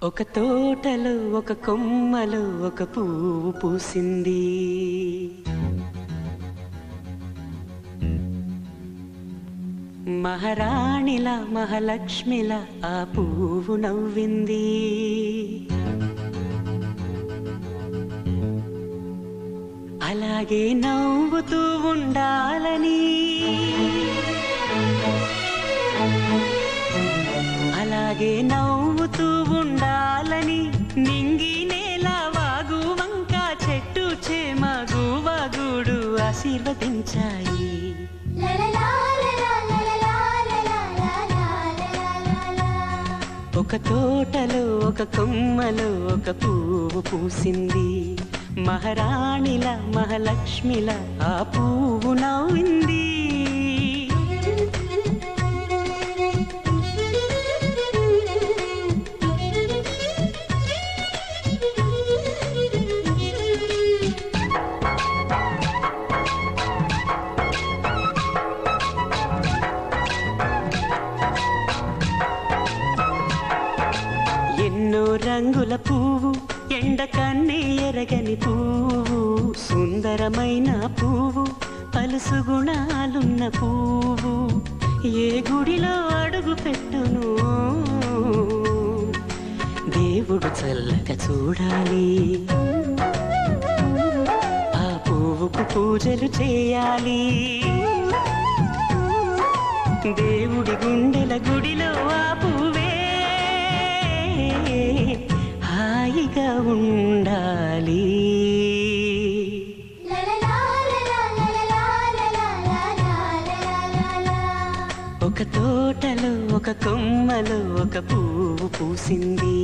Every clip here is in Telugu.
ఒక తోటలో ఒక కొమ్మలో ఒక పువ్వు పూసింది. మహారాణిలా మహాలక్ష్మిలా ఆ పువ్వు నవ్వింది. అలాగే నవ్వుతూ ఉండాలని, అలాగే నవ్వుతూ ఉండాలని నింగి నేల వాగు వంక చెట్టు చేమ గువగుడు ఆశీర్వదించాయి. ఒక తోటలో ఒక కొమ్మలో ఒక పువ్వు పూసింది. మహారాణిల మహాలక్ష్మిల ఆ పువ్వు నవ్వింది. ఎన్నో రంగుల పువ్వు, ఎండ కన్నే ఎరగని పువ్వు, సుందరమైన పువ్వు, పలుసు గుణాలున్న పువ్వు. ఏ గుడిలో అడుగు పెట్టును దేవుడు చల్లగా చూడాలి. ఆ పువ్వుకు పూజలు చేయాలి. దేవుడి గుండెల గుడిలో ఆ పువ్వే హాయిగా ఉండాలి. ఒక తోటలో ఒక కొమ్మలో ఒక పువ్వు పూసింది.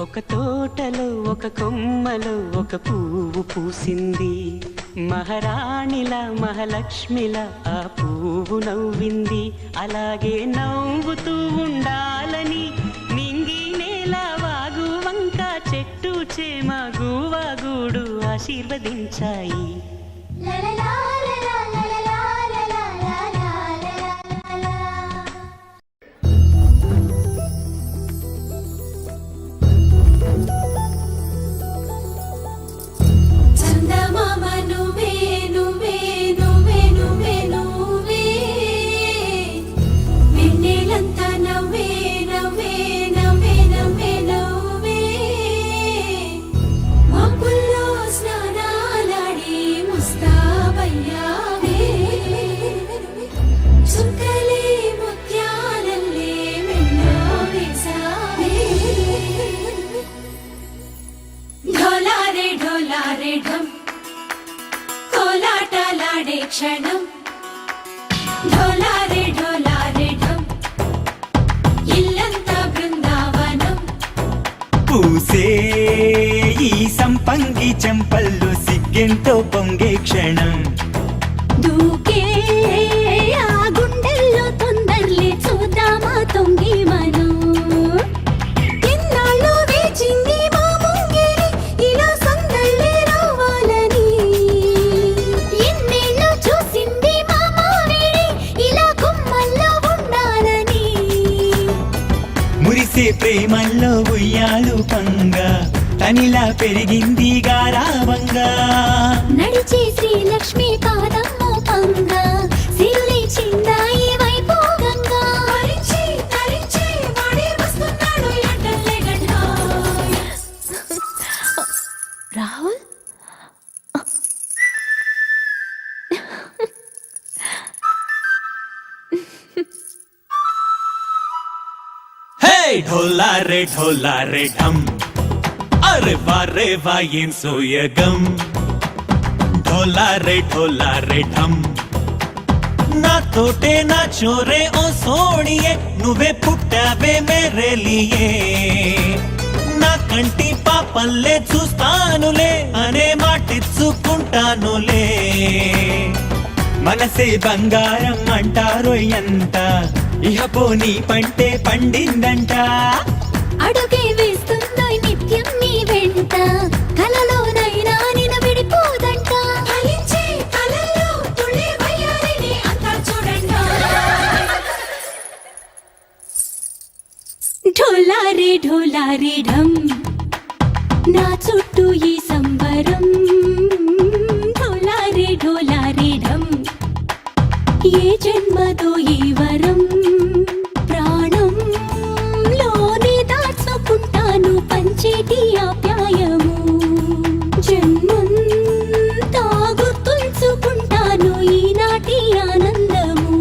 ఒక తోటలో ఒక కొమ్మలో ఒక పువ్వు పూసింది. మహారాణిల మహాలక్ష్మిల ఆ పువ్వు నవ్వింది. అలాగే నవ్వుతూ ఉండాలని నింగి నేల వాగు వంక చెట్టు చేమ గువగుడు ఆశీర్వదించాయి. కోలాటలాడే క్షణం ఢోలారే ఢోలారే ఢం, ఇల్లంతా బృందావనం. పూసే ఈ సంపంగి చెంపల్లో సిగ్గెంతో పొంగే క్షణం. దూకే ఆ గుండెల్లో తొందరలే చూద్దామా తొంగి మనం. ఎన్నాళ్ళు వేచింది మా ముంగిరి ఇలా సందళ్ళే రావాలని. ఎన్నేళ్ళు చూసింది మా మావిడి ఇలా గుమ్మల్లో ఉండాలని. మురిసే ప్రేమల్లో ఉయ్యాలు పంగా తనిలా పెరిగింది గారావంగా. నడిచే శ్రీలక్ష్మి పాదం మోపంగా సిరులే చిందాయి వైభోగంగా. ढोला रे ढम अरे वా ఏం సోయగం ढोला रे ढम నా తోటే నా చోరే ఓ సోణియే నువ్వే పుట్టావే మేరే లియే నా కంటి పాపల్లే చూస్తానులే అనే మాటిచ్చుకుంటానులే మనసే బంగారం అంటారో ఎంత ఇహ పోనీ పంటే పండిందంట అడుగే వేస్తుందో నిత్యం నీ వెంట కలలోనైనా నిన్ను విడిపోదంట ఫలించే కలల్లో తుళ్ళే వయ్యారిని అంతా చూడండి ढोला रे ढम నా చుట్టూ ఈ సంబరం ढोला रे ढम ఏ జన్మదో ఈ వరం ప్రాణం లోనే దాచుకుంటాను పంచేటి ఆప్యాయము జన్మంతా గుర్తుంచుకుంటాను ఈనాటి ఆనందము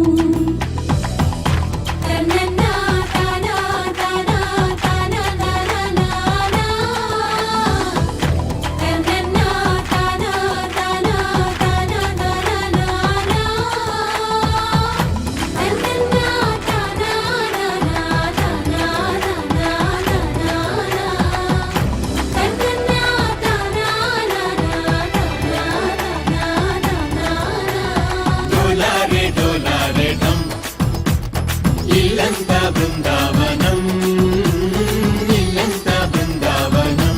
డోలా రే ఢమ్ ఇల్లంతా బృందావనం ఇల్లంతా బృందావనం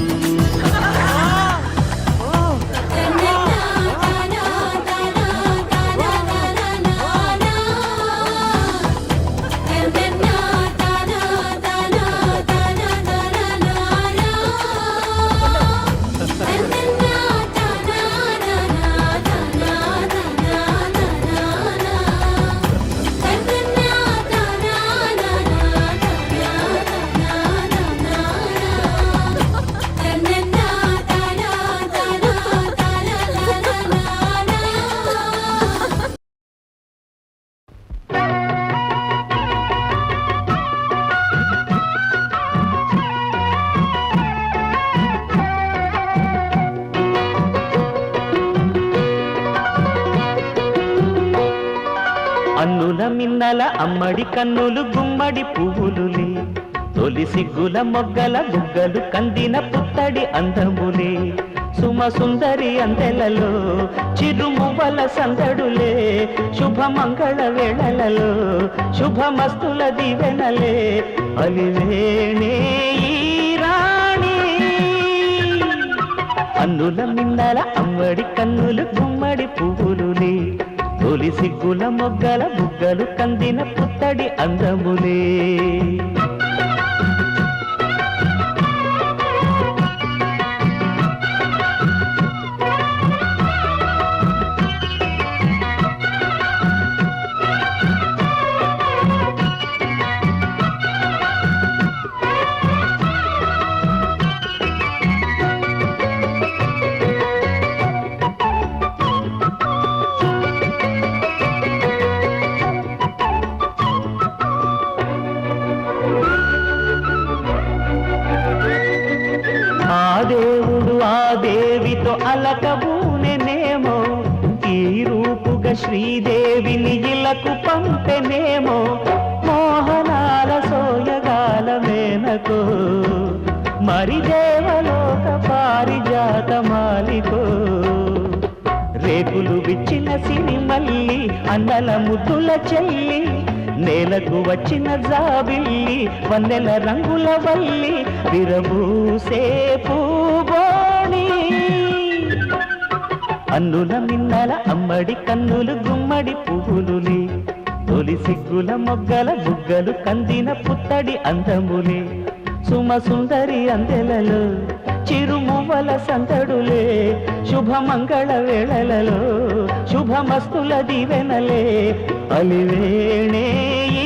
అన్నుల మిన్నల అమ్మడి కన్నులు గుమ్మడి పువ్వులులే తొలి సిగ్గుల మొగ్గల బుగ్గలు కందిన పుత్తడి అందములే సుమ సుందరి అందెలలో చిరుమువ్వల సందడులే శుభమంగళ వేళలలో శుభమస్తుల దివెనలే అలివేణే ఈ రాణి అన్నుల మిన్నల అమ్మడి కన్నులు గుమ్మడి పువ్వులులే తొలి సిగ్గుల మొగ్గల బుగ్గలు కందిన పుత్తడి అందములే దేవుడు ఆ దేవితో అలకబూనెనేమో ఈ రూపుగా శ్రీదేవిని ఇలకు పంపెనేమో మోహనాల సోయగాల మేనకో మరి దేవలోక పారిజాత మాలికో రేకులు విచ్చిన సిరిమల్లి అన్నల ముద్దుల చెల్లి నేలకు వచ్చిన జాబిల్లి వన్నెల రంగుల వల్లి విరబూసే పూబోణి అన్నుల మిన్నల అమ్మడి కన్నులు గుమ్మడి పువ్వులులే తొలి సిగ్గుల మొగ్గల బుగ్గలు కందిన పుత్తడి అందములే సుమ సుందరి అందెలలో చిరుమువ్వల సందడులే శుభమంగళ వేళలలో శుభమస్తుల దివెనలే అలివేణే ఈ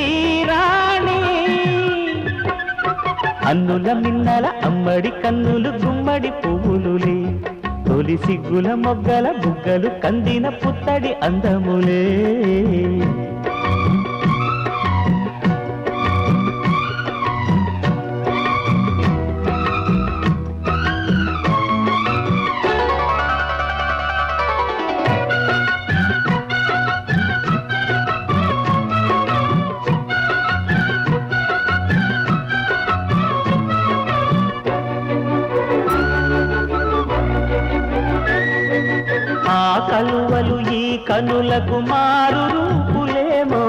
రాణి అన్నుల మిన్నల అమ్మడి కన్నులు గుమ్మడి పువ్వులులే తొలి సిగ్గుల మొగ్గల బుగ్గలు కందిన పుత్తడి అందములే కలలకు మారు రూపులేమో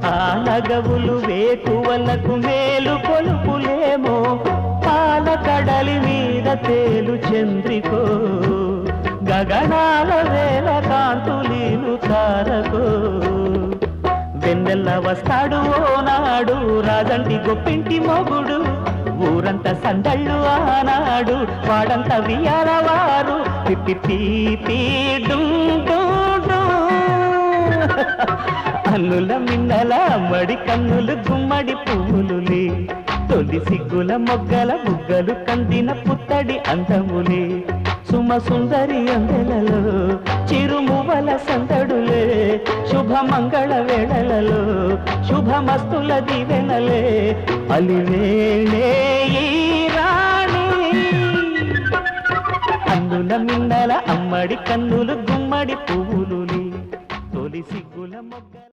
ఆ నగవులు వేకువలకు మేలు కొలుపులేమో పాల కడలి మీద తేలు చంద్రికో గగనాల వేల కాంతులీలు తారకో వెన్నెల్ల వస్తాడు ఓనాడు రాజంటి గొప్పింటి మొగుడు ఊరంతా సందళ్ళు ఆనాడు వాడంతా వియాలవారు అన్నుల మిన్నల మడి కన్నులు గుమ్మడి పువ్వులులే తొలి సిగ్గుల మొగ్గల బుగ్గలు కందిన పుత్తడి అందములే సుమ సుందరి అందెలలో చిరుమువల సందడులే శుభమంగళ వేళలలో శుభమస్తుల దివెనలే అలివేళే ఈ రాణి అందుల మిన్నల అమ్మడి కన్నులు గుమ్మడి పువ్వులులే తొలి సిగ్గుల మొగ్గల